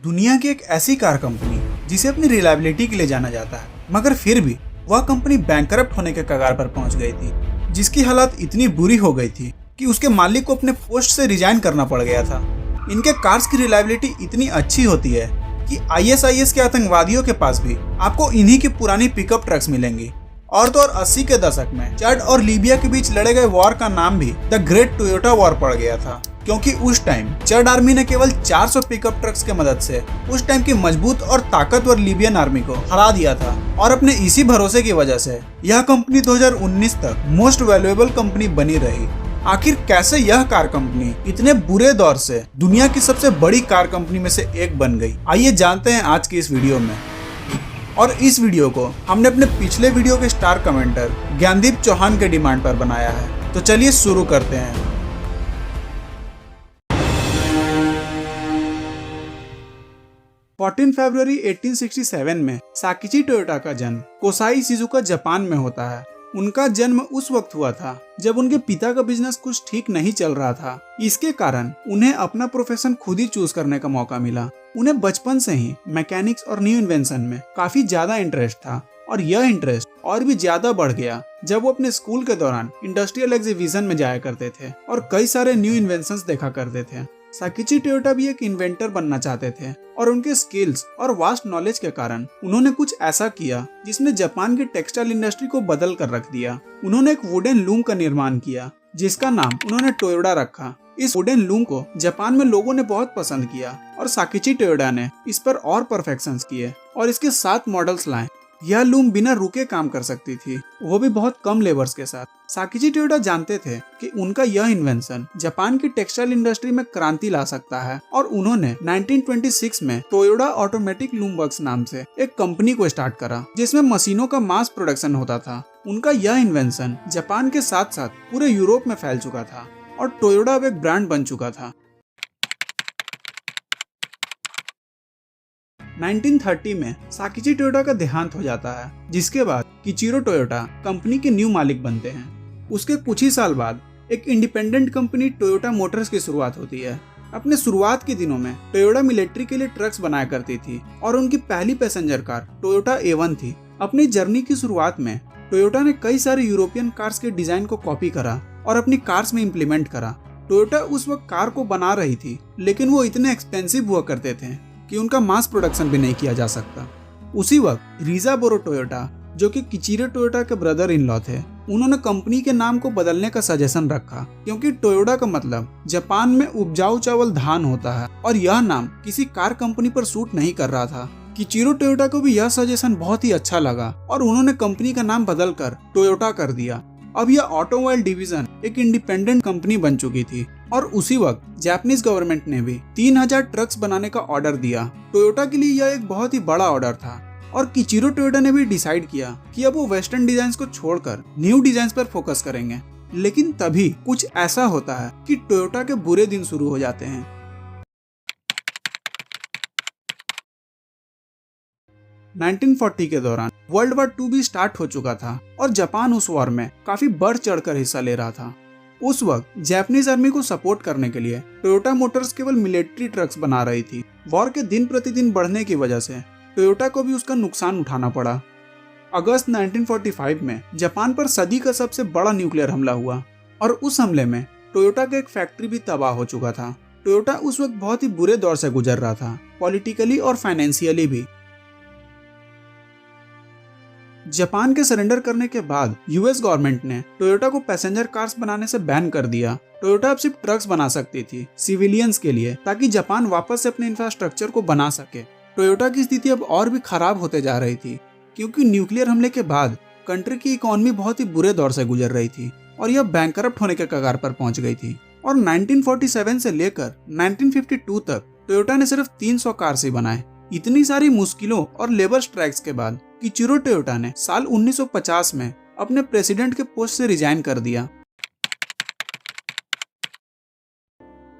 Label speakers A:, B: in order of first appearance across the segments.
A: दुनिया की एक ऐसी कार कंपनी जिसे अपनी रिलायबिलिटी के लिए जाना जाता है, मगर फिर भी वह कंपनी बैंकरप्ट होने के कगार पर पहुंच गई थी, जिसकी हालत इतनी बुरी हो गई थी कि उसके मालिक को अपने पोस्ट से रिजाइन करना पड़ गया था। इनके कार्स की रिलायबिलिटी इतनी अच्छी होती है कि ISIS के आतंकवादियों के पास भी आपको इन्हीं की पुरानी पिकअप ट्रक्स मिलेंगी। और तो और 80 के दशक में चड और लीबिया के बीच लड़े गए वॉर का नाम भी द ग्रेट टोयोटा वॉर पड़ गया था, क्योंकि उस टाइम चड आर्मी ने केवल 400 पिकअप ट्रक्स के मदद से उस टाइम की मजबूत और ताकतवर लीबियन आर्मी को हरा दिया था। और अपने इसी भरोसे की वजह से यह कंपनी 2019 तक मोस्ट वैल्यूएबल कंपनी बनी रही। आखिर कैसे यह कार कंपनी इतने बुरे दौर से दुनिया की सबसे बड़ी कार कंपनी में से एक बन गई, आइए जानते हैं आज की इस वीडियो में। और इस वीडियो को हमने अपने पिछले वीडियो के स्टार कमेंटर ज्ञानदीप चौहान के डिमांड पर बनाया है, तो चलिए शुरू करते हैं। फरवरी 1867 में साकिची टोयोटा का जन्म कोसाई शिजुका जापान में होता है। उनका जन्म उस वक्त हुआ था जब उनके पिता का बिजनेस कुछ ठीक नहीं चल रहा था। इसके कारण उन्हें अपना प्रोफेशन खुद ही चूज करने का मौका मिला। उन्हें बचपन से ही मैकेनिक्स और न्यू इन्वेंशन में काफी ज्यादा इंटरेस्ट था, और यह इंटरेस्ट और भी ज्यादा बढ़ गया जब वो अपने स्कूल के दौरान इंडस्ट्रियल एग्जीबिशन में जाया करते थे और कई सारे न्यू इन्वेंशंस देखा करते थे। साकिची टोयोटा भी एक इन्वेंटर बनना चाहते थे, और उनके स्किल्स और वास्ट नॉलेज के कारण उन्होंने कुछ ऐसा किया जिसने जापान की टेक्सटाइल इंडस्ट्री को बदल कर रख दिया। उन्होंने एक वुडन लूम का निर्माण किया जिसका नाम उन्होंने टोयोटा रखा। इस वुडन लूम को जापान में लोगों ने बहुत पसंद किया और साकिची टोयोटा ने इस पर और परफेक्शंस किए और इसके 7 मॉडल्स लाए। यह लूम बिना रुके काम कर सकती थी, वो भी बहुत कम लेबर्स के साथ। साकिची टोयोटा जानते थे कि उनका यह इन्वेंशन जापान की टेक्सटाइल इंडस्ट्री में क्रांति ला सकता है, और उन्होंने 1926 में टोयोटा ऑटोमेटिक लूम वर्क्स नाम से एक कंपनी को स्टार्ट करा जिसमें मशीनों का मास प्रोडक्शन होता था। उनका यह इन्वेंशन जापान के साथ साथ पूरे यूरोप में फैल चुका था और टोयोटा अब एक ब्रांड बन चुका था। 1930 में साकिची टोयोटा का देहांत हो जाता है, जिसके बाद किचिरो टोयोटा कंपनी के न्यू मालिक बनते हैं। उसके कुछ ही साल बाद एक इंडिपेंडेंट कंपनी टोयोटा मोटर्स की शुरुआत होती है। अपने शुरुआत के दिनों में टोयोटा मिलिट्री के लिए ट्रक्स बनाया करती थी और उनकी पहली पैसेंजर कार टोयोटा A1 थी। अपनी जर्नी की शुरुआत में टोयोटा ने कई सारे यूरोपियन कार्स के डिजाइन को कॉपी करा और अपनी कार्स में इम्प्लीमेंट करा। टोयोटा उस वक्त कार को बना रही थी, लेकिन वो इतने एक्सपेंसिव हुआ करते थे कि उनका मास प्रोडक्शन भी नहीं किया जा सकता। उसी वक्त रिजाबोरो टोयोटा, जो कि किचिरो टोयोटा के ब्रदर इन लॉ थे, उन्होंने कंपनी के नाम को बदलने का सजेशन रखा, क्योंकि टोयोटा का मतलब जापान में उपजाऊ चावल धान होता है और यह नाम किसी कार कंपनी पर सूट नहीं कर रहा था। किचिरो टोयोटा को भी यह सजेशन बहुत ही अच्छा लगा और उन्होंने कंपनी का नाम बदलकर टोयोटा कर दिया। अब यह ऑटोमोबाइल डिवीजन एक इंडिपेंडेंट कंपनी बन चुकी थी, और उसी वक्त जापानीज गवर्नमेंट ने भी 3000 ट्रक्स बनाने का ऑर्डर दिया। टोयोटा के लिए यह एक बहुत ही बड़ा ऑर्डर था, और किचिरो टोयोटा ने भी डिसाइड किया कि अब वो वेस्टर्न डिजाइन को छोड़कर न्यू डिजाइन पर फोकस करेंगे। लेकिन तभी कुछ ऐसा होता है कि टोयोटा के बुरे दिन शुरू हो जाते हैं। 1940 के दौरान वर्ल्ड वॉर 2 भी स्टार्ट हो चुका था और जापान उस वॉर में काफी बढ़ चढ़कर हिस्सा ले रहा था। उस वक्त जापानीज आर्मी को सपोर्ट करने के लिए टोयोटा मोटर्स केवल मिलिट्री ट्रक्स बना रही थी। वॉर के दिन प्रतिदिन बढ़ने की वजह से टोयोटा को भी उसका नुकसान उठाना पड़ा। अगस्त 1945 में जापान पर सदी का सबसे बड़ा न्यूक्लियर हमला हुआ, और उस हमले में टोयोटा का एक फैक्ट्री भी तबाह हो चुका था। टोयोटा उस वक्त बहुत ही बुरे दौर से गुजर रहा था, पॉलिटिकली और फाइनेंशियली भी। जापान के सरेंडर करने के बाद यूएस गवर्नमेंट ने टोयोटा को पैसेंजर कार्स बनाने से बैन कर दिया। टोयोटा अब सिर्फ ट्रक्स बना सकती थी सिविलियंस के लिए, ताकि जापान वापस से अपने इंफ्रास्ट्रक्चर को बना सके। टोयोटा की स्थिति अब और भी खराब होते जा रही थी, क्योंकि न्यूक्लियर हमले के बाद कंट्री की इकोनॉमी बहुत ही बुरे दौर से गुजर रही थी और यह बैंकरप्ट होने के कगार पर पहुंच गई थी। और 1947 से लेकर 1952 तक टोयोटा ने सिर्फ 300 कार्स ही बनाए। इतनी सारी मुश्किलों और लेबर स्ट्राइक्स के बाद किचिरो टोयोटा ने साल 1950 में अपने प्रेसिडेंट के पोस्ट से रिजाइन कर दिया।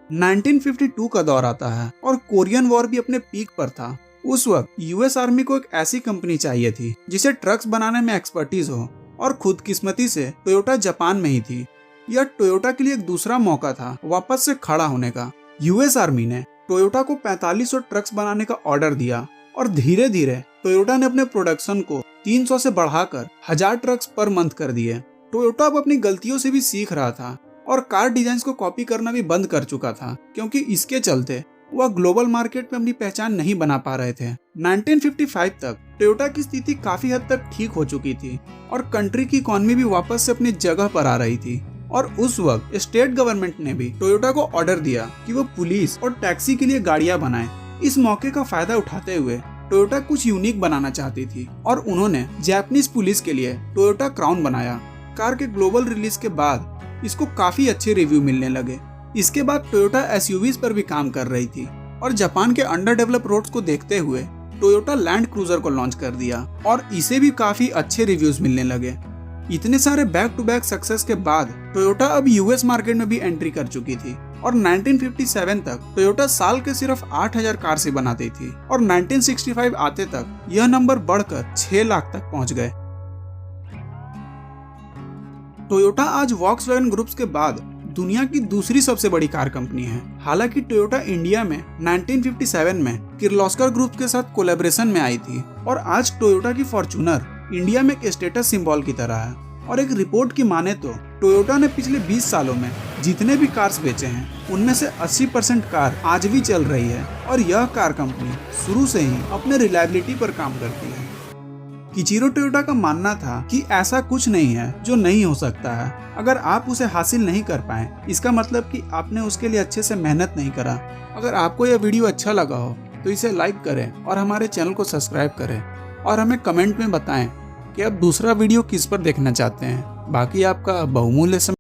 A: 1952 का दौर आता है और कोरियन वॉर भी अपने पीक पर था। उस वक्त यूएस आर्मी को एक ऐसी कंपनी चाहिए थी जिसे ट्रक्स बनाने में एक्सपर्टीज हो, और खुदकिस्मती से टोयोटा जापान में ही थी। यह टोयोटा के लिए एक दूसरा मौका था वापस से खड़ा होने का। यूएस आर्मी ने टोयोटा को 4500 ट्रक्स बनाने का ऑर्डर दिया और धीरे धीरे टोयोटा ने अपने प्रोडक्शन को 300 से बढ़ाकर 1000 ट्रक्स पर मंथ कर दिए। टोयोटा अब अपनी गलतियों से भी सीख रहा था और कार डिजाइन को कॉपी करना भी बंद कर चुका था, क्योंकि इसके चलते वह ग्लोबल मार्केट में अपनी पहचान नहीं बना पा रहे थे। 1955 तक टोयोटा की स्थिति काफी हद तक ठीक हो चुकी थी और कंट्री की इकोनॉमी भी वापस से अपनी जगह पर आ रही थी। और उस वक्त स्टेट गवर्नमेंट ने भी टोयोटा को ऑर्डर दिया कि वो पुलिस और टैक्सी के लिए गाड़ियां बनाए। इस मौके का फायदा उठाते हुए टोयोटा कुछ यूनिक बनाना चाहती थी और उन्होंने जापानीज पुलिस के लिए टोयोटा क्राउन बनाया। कार के ग्लोबल रिलीज के बाद इसको काफी अच्छे रिव्यू मिलने लगे। इसके बाद टोयोटा एसयूवीज पर भी काम कर रही थी और जापान के अंडर डेवलप रोड्स को देखते हुए टोयोटा लैंड क्रूजर को लॉन्च कर दिया और इसे भी काफी अच्छे रिव्यूज मिलने लगे। इतने सारे बैक टू बैक सक्सेस के बाद टोयोटा अब यूएस मार्केट में भी एंट्री कर चुकी थी और 1957 तक टोयोटा साल के सिर्फ 8000 कार से बनाती थी और 1965 आते तक यह नंबर बढ़कर 6 लाख तक पहुंच गए। टोयोटा आज वॉक्सवैगन ग्रुप्स के बाद दुनिया की दूसरी सबसे बड़ी कार कंपनी है। हालांकि टोयोटा इंडिया में 1957 में किर्लोस्कर ग्रुप के साथ कोलैबोरेशन में आई थी और आज टोयोटा की फॉर्च्यूनर इंडिया में एक स्टेटस सिंबल की तरह है। और एक रिपोर्ट की माने तो टोयोटा ने पिछले 20 सालों में जितने भी कार्स बेचे हैं उनमें से 80% कार आज भी चल रही है और यह कार कंपनी शुरू से ही अपने रिलायबिलिटी पर काम करती है। किचिरो टोयोटा का मानना था कि ऐसा कुछ नहीं है जो नहीं हो सकता है। अगर आप उसे हासिल नहीं कर पाए इसका मतलब कि आपने उसके लिए अच्छे से मेहनत नहीं करा। अगर आपको यह वीडियो अच्छा लगा हो तो इसे लाइक करें और हमारे चैनल को सब्सक्राइब करें और हमें कमेंट में बताएं कि आप दूसरा वीडियो किस पर देखना चाहते हैं। बाकी आपका बहुमूल्य समय